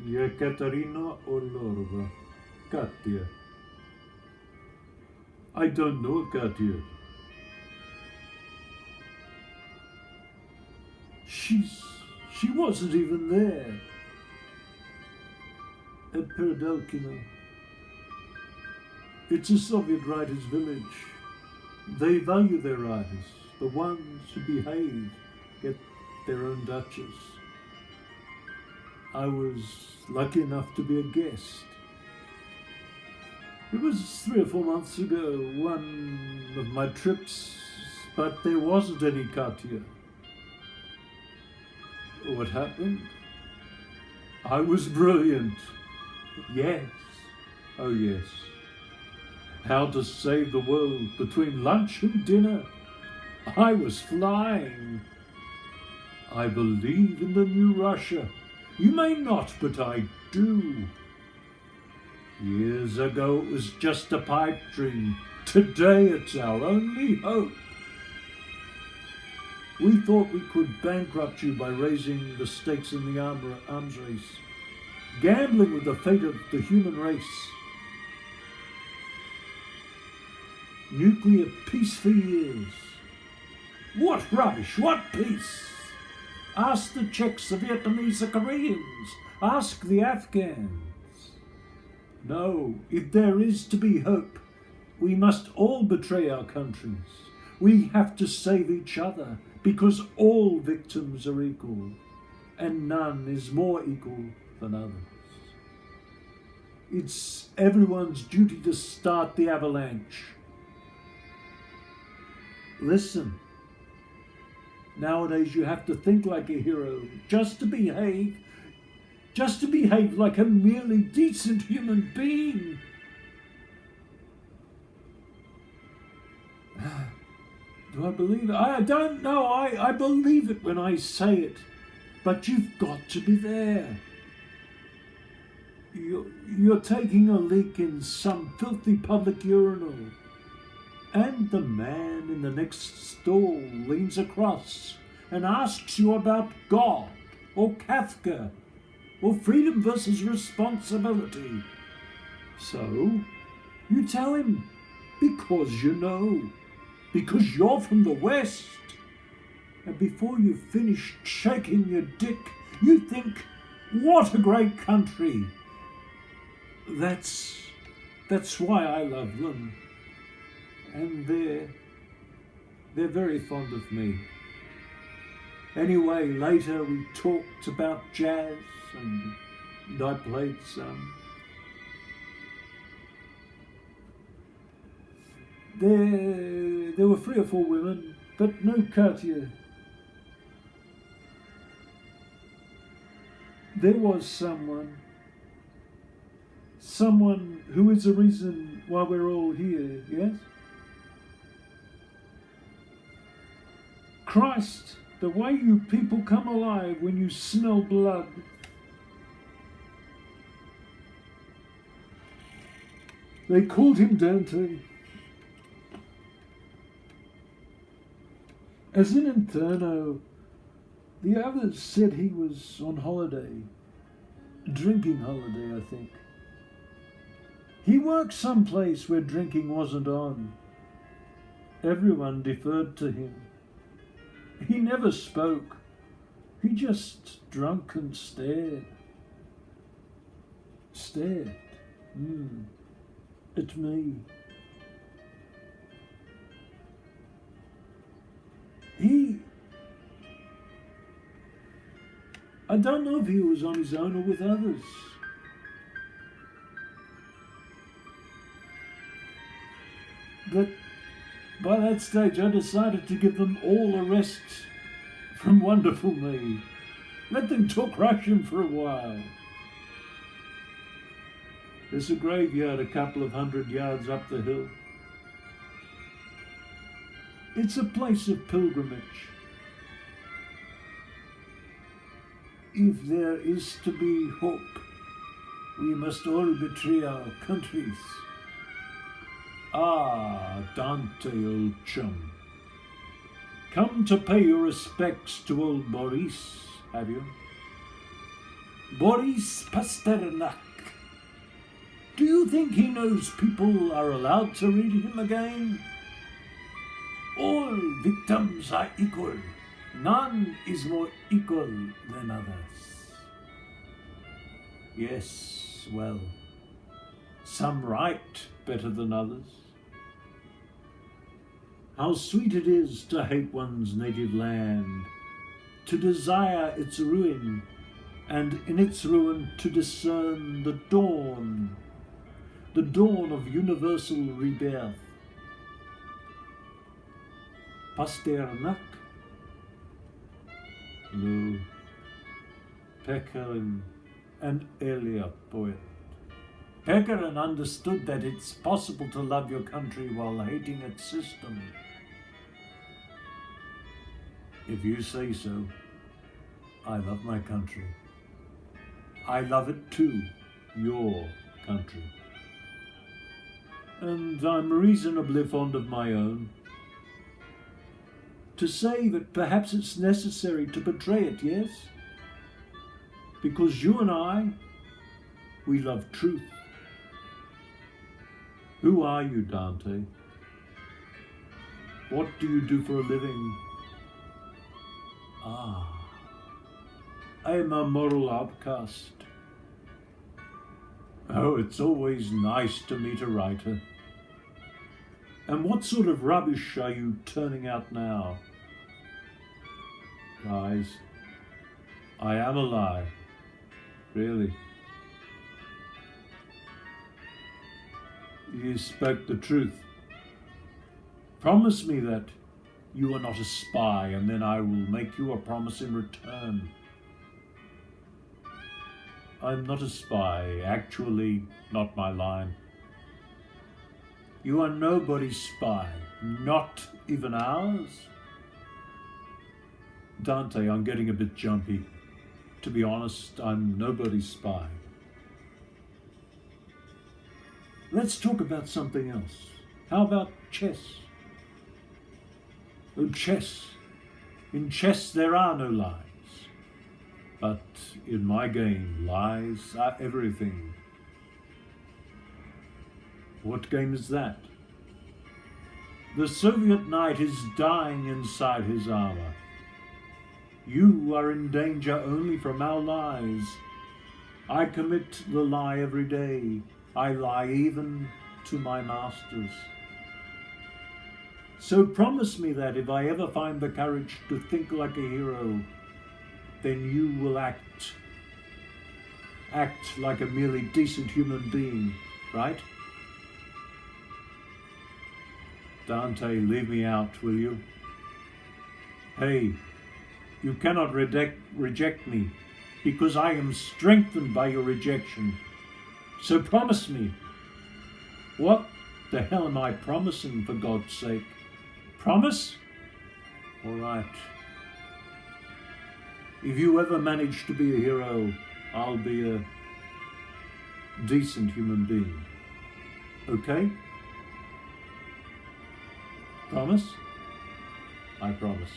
Yekaterina Orlova. Katya. I don't know Katya. She wasn't even there. At Peredelkino. It's a Soviet writers' village. They value their writers. The ones who behave get their own duchess. I was lucky enough to be a guest. It was 3 or 4 months ago, one of my trips, but there wasn't any Katya. What happened? I was brilliant. Yes. Oh yes. How to save the world between lunch and dinner. I was flying. I believe in the new Russia. You may not, but I do. Years ago it was just a pipe dream. Today it's our only hope. We thought we could bankrupt you by raising the stakes in the arms race, gambling with the fate of the human race. Nuclear peace for years. What rubbish, what peace? Ask the Czechs, the Vietnamese, the Koreans. Ask the Afghans. No, if there is to be hope, we must all betray our countries. We have to save each other, because all victims are equal, and none is more equal than others. It's everyone's duty to start the avalanche. Listen, nowadays you have to think like a hero, just to behave like a merely decent human being. Do I believe it? I don't know. I believe it when I say it. But you've got to be there. You're taking a leak in some filthy public urinal, and the man in the next stall leans across and asks you about God or Kafka or freedom versus responsibility. So you tell him, because you know, because you're from the West. And before you finish shaking your dick, you think, what a great country. That's why I love them. And they're very fond of me. Anyway, later we talked about jazz and I played some. There were 3 or 4 women, but no Katya. There was someone who is the reason why we're all here, yes? Christ, the way you people come alive when you smell blood. They called him Dante. As an interno, the others said he was on holiday. Drinking holiday, I think. He worked someplace where drinking wasn't on. Everyone deferred to him. He never spoke. He just drunk and stared. Stared. At me. I don't know if he was on his own or with others. But by that stage I decided to give them all a rest from wonderful me. Let them talk Russian for a while. There's a graveyard a couple of 100 yards up the hill. It's a place of pilgrimage. If there is to be hope, we must all betray our countries. Ah, Dante, old chum. Come to pay your respects to old Boris, have you? Boris Pasternak. Do you think he knows people are allowed to read him again? All victims are equal. None is more equal than others. Yes, well, some write better than others. How sweet it is to hate one's native land, to desire its ruin, and in its ruin to discern the dawn of universal rebirth. Pasternak? No. Pechorin, an earlier poet. Pechorin understood that it's possible to love your country while hating its system. If you say so, I love my country. I love it too, your country. And I'm reasonably fond of my own. To say that perhaps it's necessary to betray it, yes? Because you and I, we love truth. Who are you, Dante? What do you do for a living? I am a moral outcast. Oh, it's always nice to meet a writer. And what sort of rubbish are you turning out now? Lies. I am a lie. Really. You spoke the truth. Promise me that you are not a spy, and then I will make you a promise in return. I'm not a spy, actually not my line. You are nobody's spy, not even ours. Dante, I'm getting a bit jumpy. To be honest, I'm nobody's spy. Let's talk about something else. How about chess? Oh, chess. In chess there are no lies. But in my game, lies are everything. What game is that? The Soviet knight is dying inside his armor. You are in danger only from our lies. I commit the lie every day. I lie even to my masters. So promise me that if I ever find the courage to think like a hero, then you will act like a merely decent human being, right? Dante, leave me out, will you? Hey, you cannot reject me, because I am strengthened by your rejection. So promise me. What the hell am I promising, for God's sake? Promise? All right. If you ever manage to be a hero, I'll be a decent human being. Okay? Promise? I promise.